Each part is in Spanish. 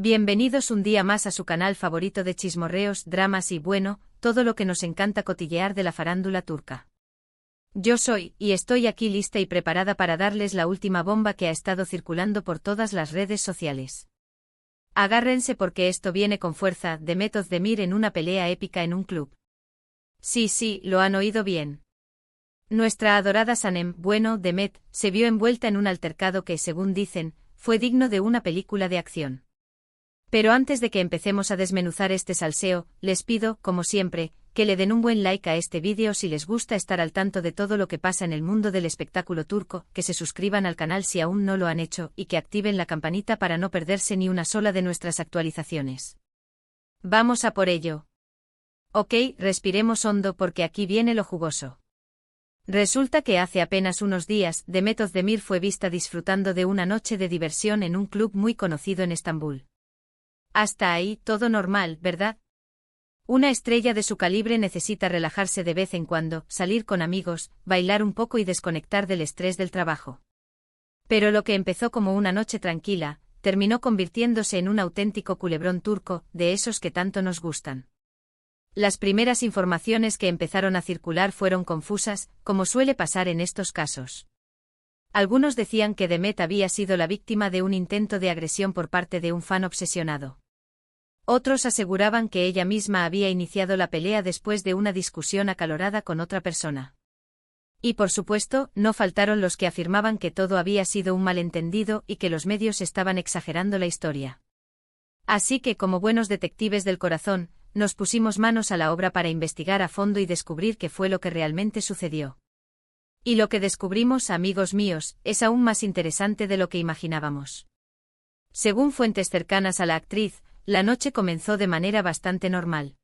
Bienvenidos un día más a su canal favorito de chismorreos, dramas y bueno, todo lo que nos encanta cotillear de la farándula turca. Yo soy, y estoy aquí lista y preparada para darles la última bomba que ha estado circulando por todas las redes sociales. Agárrense porque esto viene con fuerza, Demet Özdemir en una pelea épica en un club. Sí, lo han oído bien. Nuestra adorada Sanem, Demet, se vio envuelta en un altercado que, según dicen, fue digno de una película de acción. Pero antes de que empecemos a desmenuzar este salseo, les pido, como siempre, que le den un buen like a este vídeo si les gusta estar al tanto de todo lo que pasa en el mundo del espectáculo turco, que se suscriban al canal si aún no lo han hecho y que activen la campanita para no perderse ni una sola de nuestras actualizaciones. Vamos a por ello. Ok, respiremos hondo porque aquí viene lo jugoso. Resulta que hace apenas unos días, Demet Özdemir fue vista disfrutando de una noche de diversión en un club muy conocido en Estambul. Hasta ahí, todo normal, ¿verdad? Una estrella de su calibre necesita relajarse de vez en cuando, salir con amigos, bailar un poco y desconectar del estrés del trabajo. Pero lo que empezó como una noche tranquila, terminó convirtiéndose en un auténtico culebrón turco, de esos que tanto nos gustan. Las primeras informaciones que empezaron a circular fueron confusas, como suele pasar en estos casos. Algunos decían que Demet había sido la víctima de un intento de agresión por parte de un fan obsesionado. Otros aseguraban que ella misma había iniciado la pelea después de una discusión acalorada con otra persona. Y por supuesto, no faltaron los que afirmaban que todo había sido un malentendido y que los medios estaban exagerando la historia. Así que, como buenos detectives del corazón, nos pusimos manos a la obra para investigar a fondo y descubrir qué fue lo que realmente sucedió. Y lo que descubrimos, amigos míos, es aún más interesante de lo que imaginábamos. Según fuentes cercanas a la actriz, la noche comenzó de manera bastante normal.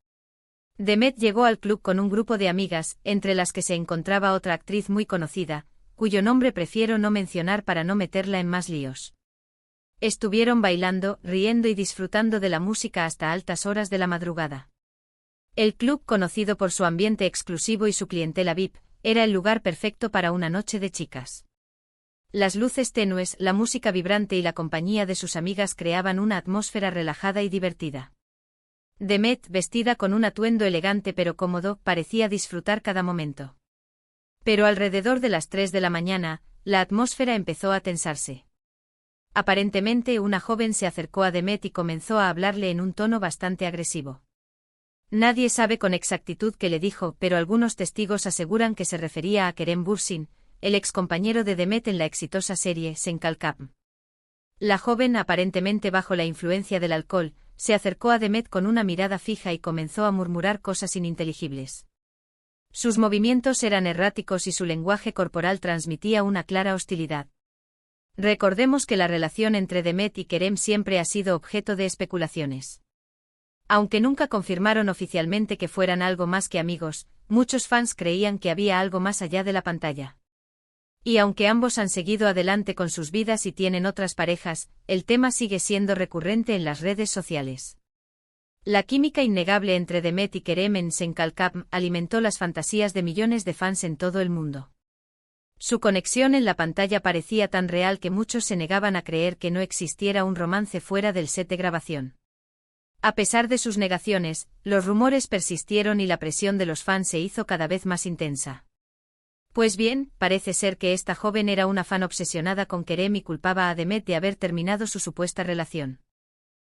Demet llegó al club con un grupo de amigas, entre las que se encontraba otra actriz muy conocida, cuyo nombre prefiero no mencionar para no meterla en más líos. Estuvieron bailando, riendo y disfrutando de la música hasta altas horas de la madrugada. El club, conocido por su ambiente exclusivo y su clientela VIP, era el lugar perfecto para una noche de chicas. Las luces tenues, la música vibrante y la compañía de sus amigas creaban una atmósfera relajada y divertida. Demet, vestida con un atuendo elegante pero cómodo, parecía disfrutar cada momento. Pero alrededor de las 3 de la mañana, la atmósfera empezó a tensarse. Aparentemente una joven se acercó a Demet y comenzó a hablarle en un tono bastante agresivo. Nadie sabe con exactitud qué le dijo, pero algunos testigos aseguran que se refería a Kerem Bürsin, el excompañero de Demet en la exitosa serie Sen Kalkam. La joven, aparentemente bajo la influencia del alcohol, se acercó a Demet con una mirada fija y comenzó a murmurar cosas ininteligibles. Sus movimientos eran erráticos y su lenguaje corporal transmitía una clara hostilidad. Recordemos que la relación entre Demet y Kerem siempre ha sido objeto de especulaciones. Aunque nunca confirmaron oficialmente que fueran algo más que amigos, muchos fans creían que había algo más allá de la pantalla. Y aunque ambos han seguido adelante con sus vidas y tienen otras parejas, el tema sigue siendo recurrente en las redes sociales. La química innegable entre Demet y Kerem en Sen Kalkam alimentó las fantasías de millones de fans en todo el mundo. Su conexión en la pantalla parecía tan real que muchos se negaban a creer que no existiera un romance fuera del set de grabación. A pesar de sus negaciones, los rumores persistieron y la presión de los fans se hizo cada vez más intensa. Pues bien, parece ser que esta joven era una fan obsesionada con Kerem y culpaba a Demet de haber terminado su supuesta relación.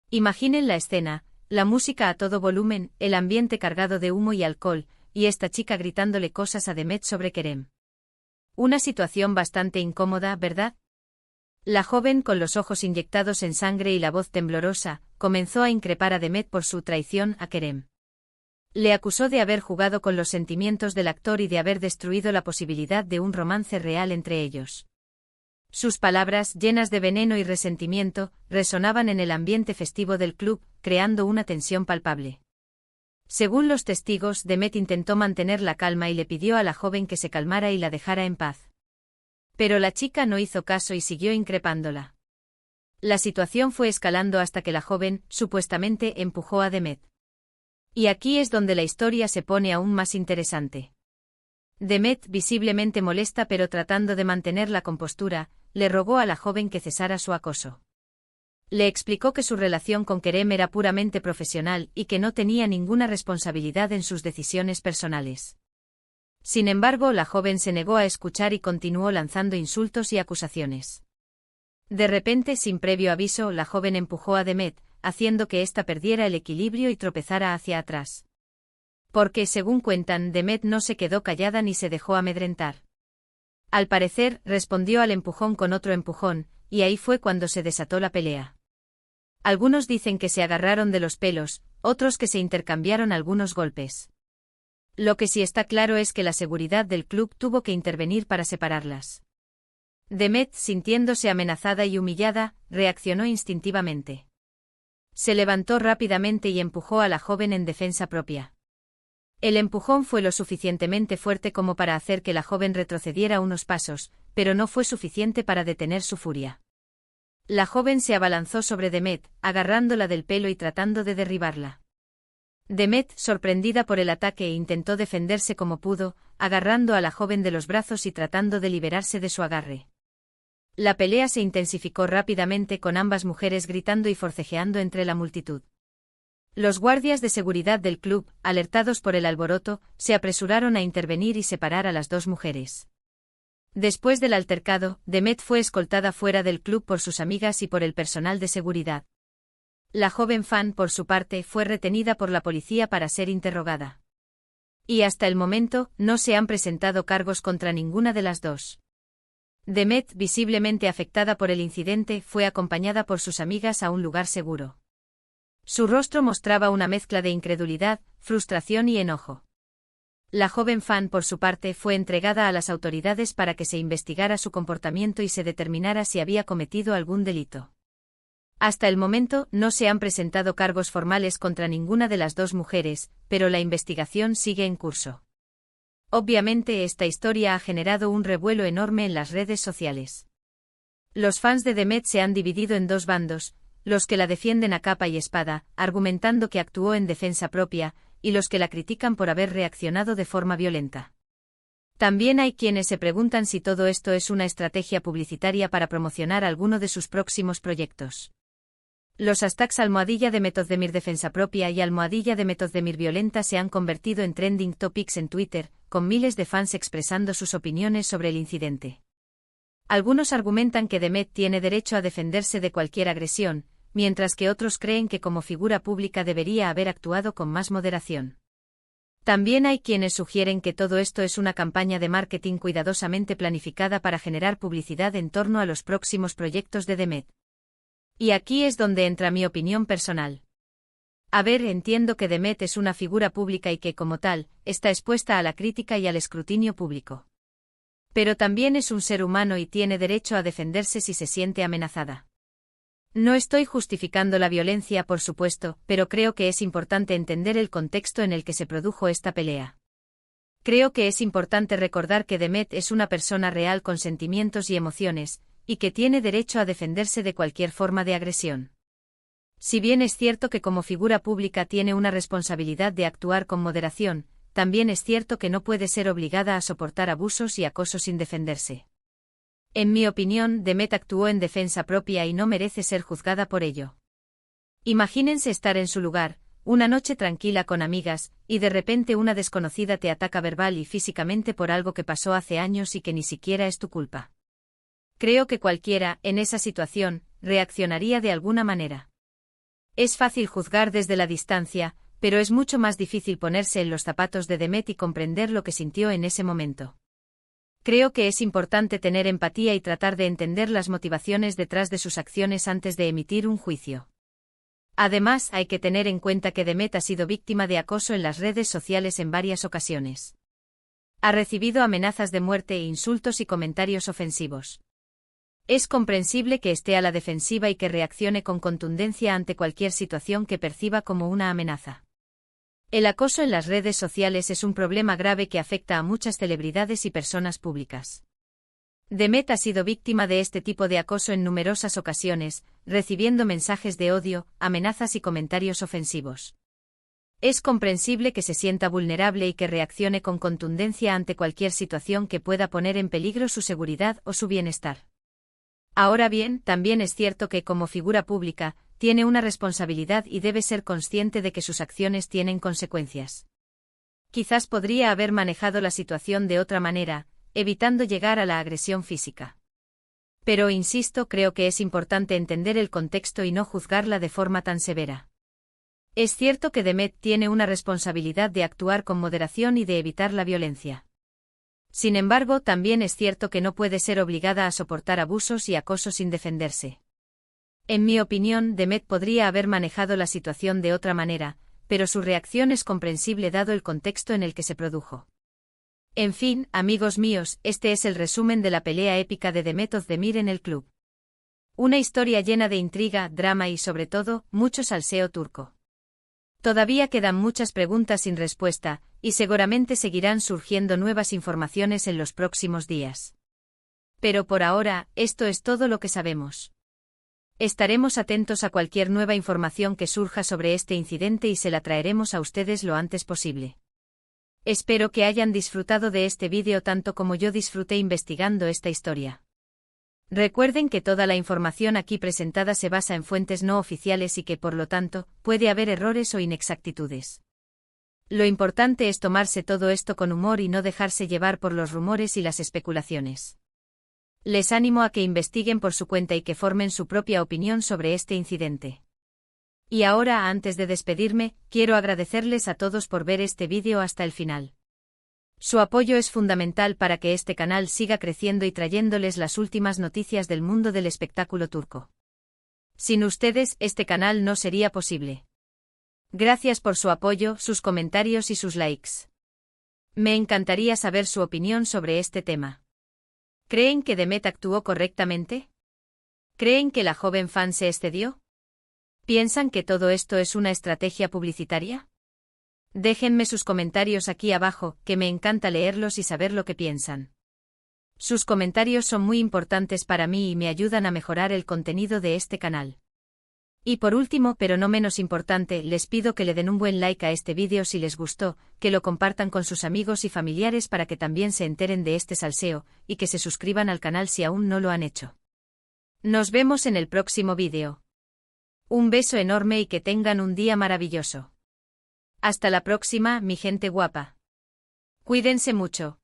Imaginen la escena, la música a todo volumen, el ambiente cargado de humo y alcohol, y esta chica gritándole cosas a Demet sobre Kerem. Una situación bastante incómoda, ¿verdad? La joven, con los ojos inyectados en sangre y la voz temblorosa, comenzó a increpar a Demet por su traición a Kerem. Le acusó de haber jugado con los sentimientos del actor y de haber destruido la posibilidad de un romance real entre ellos. Sus palabras, llenas de veneno y resentimiento, resonaban en el ambiente festivo del club, creando una tensión palpable. Según los testigos, Demet intentó mantener la calma y le pidió a la joven que se calmara y la dejara en paz. Pero la chica no hizo caso y siguió increpándola. La situación fue escalando hasta que la joven, supuestamente, empujó a Demet. Y aquí es donde la historia se pone aún más interesante. Demet, visiblemente molesta pero tratando de mantener la compostura, le rogó a la joven que cesara su acoso. Le explicó que su relación con Kerem era puramente profesional y que no tenía ninguna responsabilidad en sus decisiones personales. Sin embargo, la joven se negó a escuchar y continuó lanzando insultos y acusaciones. De repente, sin previo aviso, la joven empujó a Demet, haciendo que ésta perdiera el equilibrio y tropezara hacia atrás. Porque, según cuentan, Demet no se quedó callada ni se dejó amedrentar. Al parecer, respondió al empujón con otro empujón, y ahí fue cuando se desató la pelea. Algunos dicen que se agarraron de los pelos, otros que se intercambiaron algunos golpes. Lo que sí está claro es que la seguridad del club tuvo que intervenir para separarlas. Demet, sintiéndose amenazada y humillada, reaccionó instintivamente. Se levantó rápidamente y empujó a la joven en defensa propia. El empujón fue lo suficientemente fuerte como para hacer que la joven retrocediera unos pasos, pero no fue suficiente para detener su furia. La joven se abalanzó sobre Demet, agarrándola del pelo y tratando de derribarla. Demet, sorprendida por el ataque, intentó defenderse como pudo, agarrando a la joven de los brazos y tratando de liberarse de su agarre. La pelea se intensificó rápidamente con ambas mujeres gritando y forcejeando entre la multitud. Los guardias de seguridad del club, alertados por el alboroto, se apresuraron a intervenir y separar a las dos mujeres. Después del altercado, Demet fue escoltada fuera del club por sus amigas y por el personal de seguridad. La joven fan, por su parte, fue retenida por la policía para ser interrogada. Y hasta el momento, no se han presentado cargos contra ninguna de las dos. Demet, visiblemente afectada por el incidente, fue acompañada por sus amigas a un lugar seguro. Su rostro mostraba una mezcla de incredulidad, frustración y enojo. La joven fan, por su parte, fue entregada a las autoridades para que se investigara su comportamiento y se determinara si había cometido algún delito. Hasta el momento, no se han presentado cargos formales contra ninguna de las dos mujeres, pero la investigación sigue en curso. Obviamente, esta historia ha generado un revuelo enorme en las redes sociales. Los fans de Demet se han dividido en dos bandos, los que la defienden a capa y espada, argumentando que actuó en defensa propia, y los que la critican por haber reaccionado de forma violenta. También hay quienes se preguntan si todo esto es una estrategia publicitaria para promocionar alguno de sus próximos proyectos. Los hashtags #Demet Özdemir defensa propia y #Demet Özdemir violenta se han convertido en trending topics en Twitter, con miles de fans expresando sus opiniones sobre el incidente. Algunos argumentan que Demet tiene derecho a defenderse de cualquier agresión, mientras que otros creen que como figura pública debería haber actuado con más moderación. También hay quienes sugieren que todo esto es una campaña de marketing cuidadosamente planificada para generar publicidad en torno a los próximos proyectos de Demet. Y aquí es donde entra mi opinión personal. A ver, entiendo que Demet es una figura pública y que, como tal, está expuesta a la crítica y al escrutinio público. Pero también es un ser humano y tiene derecho a defenderse si se siente amenazada. No estoy justificando la violencia, por supuesto, pero creo que es importante entender el contexto en el que se produjo esta pelea. Creo que es importante recordar que Demet es una persona real con sentimientos y emociones, y que tiene derecho a defenderse de cualquier forma de agresión. Si bien es cierto que como figura pública tiene una responsabilidad de actuar con moderación, también es cierto que no puede ser obligada a soportar abusos y acoso sin defenderse. En mi opinión, Demet actuó en defensa propia y no merece ser juzgada por ello. Imagínense estar en su lugar, una noche tranquila con amigas, y de repente una desconocida te ataca verbal y físicamente por algo que pasó hace años y que ni siquiera es tu culpa. Creo que cualquiera, en esa situación, reaccionaría de alguna manera. Es fácil juzgar desde la distancia, pero es mucho más difícil ponerse en los zapatos de Demet y comprender lo que sintió en ese momento. Creo que es importante tener empatía y tratar de entender las motivaciones detrás de sus acciones antes de emitir un juicio. Además, hay que tener en cuenta que Demet ha sido víctima de acoso en las redes sociales en varias ocasiones. Ha recibido amenazas de muerte e insultos y comentarios ofensivos. Es comprensible que esté a la defensiva y que reaccione con contundencia ante cualquier situación que perciba como una amenaza. El acoso en las redes sociales es un problema grave que afecta a muchas celebridades y personas públicas. Demet ha sido víctima de este tipo de acoso en numerosas ocasiones, recibiendo mensajes de odio, amenazas y comentarios ofensivos. Es comprensible que se sienta vulnerable y que reaccione con contundencia ante cualquier situación que pueda poner en peligro su seguridad o su bienestar. Ahora bien, también es cierto que como figura pública, tiene una responsabilidad y debe ser consciente de que sus acciones tienen consecuencias. Quizás podría haber manejado la situación de otra manera, evitando llegar a la agresión física. Pero insisto, creo que es importante entender el contexto y no juzgarla de forma tan severa. Es cierto que Demet tiene una responsabilidad de actuar con moderación y de evitar la violencia. Sin embargo, también es cierto que no puede ser obligada a soportar abusos y acoso sin defenderse. En mi opinión, Demet podría haber manejado la situación de otra manera, pero su reacción es comprensible dado el contexto en el que se produjo. En fin, amigos míos, este es el resumen de la pelea épica de Demet Özdemir en el club. Una historia llena de intriga, drama y sobre todo, mucho salseo turco. Todavía quedan muchas preguntas sin respuesta, y seguramente seguirán surgiendo nuevas informaciones en los próximos días. Pero por ahora, esto es todo lo que sabemos. Estaremos atentos a cualquier nueva información que surja sobre este incidente y se la traeremos a ustedes lo antes posible. Espero que hayan disfrutado de este vídeo tanto como yo disfruté investigando esta historia. Recuerden que toda la información aquí presentada se basa en fuentes no oficiales y que, por lo tanto, puede haber errores o inexactitudes. Lo importante es tomarse todo esto con humor y no dejarse llevar por los rumores y las especulaciones. Les animo a que investiguen por su cuenta y que formen su propia opinión sobre este incidente. Y ahora, antes de despedirme, quiero agradecerles a todos por ver este vídeo hasta el final. Su apoyo es fundamental para que este canal siga creciendo y trayéndoles las últimas noticias del mundo del espectáculo turco. Sin ustedes, este canal no sería posible. Gracias por su apoyo, sus comentarios y sus likes. Me encantaría saber su opinión sobre este tema. ¿Creen que Demet actuó correctamente? ¿Creen que la joven fan se excedió? ¿Piensan que todo esto es una estrategia publicitaria? Déjenme sus comentarios aquí abajo, que me encanta leerlos y saber lo que piensan. Sus comentarios son muy importantes para mí y me ayudan a mejorar el contenido de este canal. Y por último, pero no menos importante, les pido que le den un buen like a este vídeo si les gustó, que lo compartan con sus amigos y familiares para que también se enteren de este salseo, y que se suscriban al canal si aún no lo han hecho. Nos vemos en el próximo vídeo. Un beso enorme y que tengan un día maravilloso. Hasta la próxima, mi gente guapa. Cuídense mucho.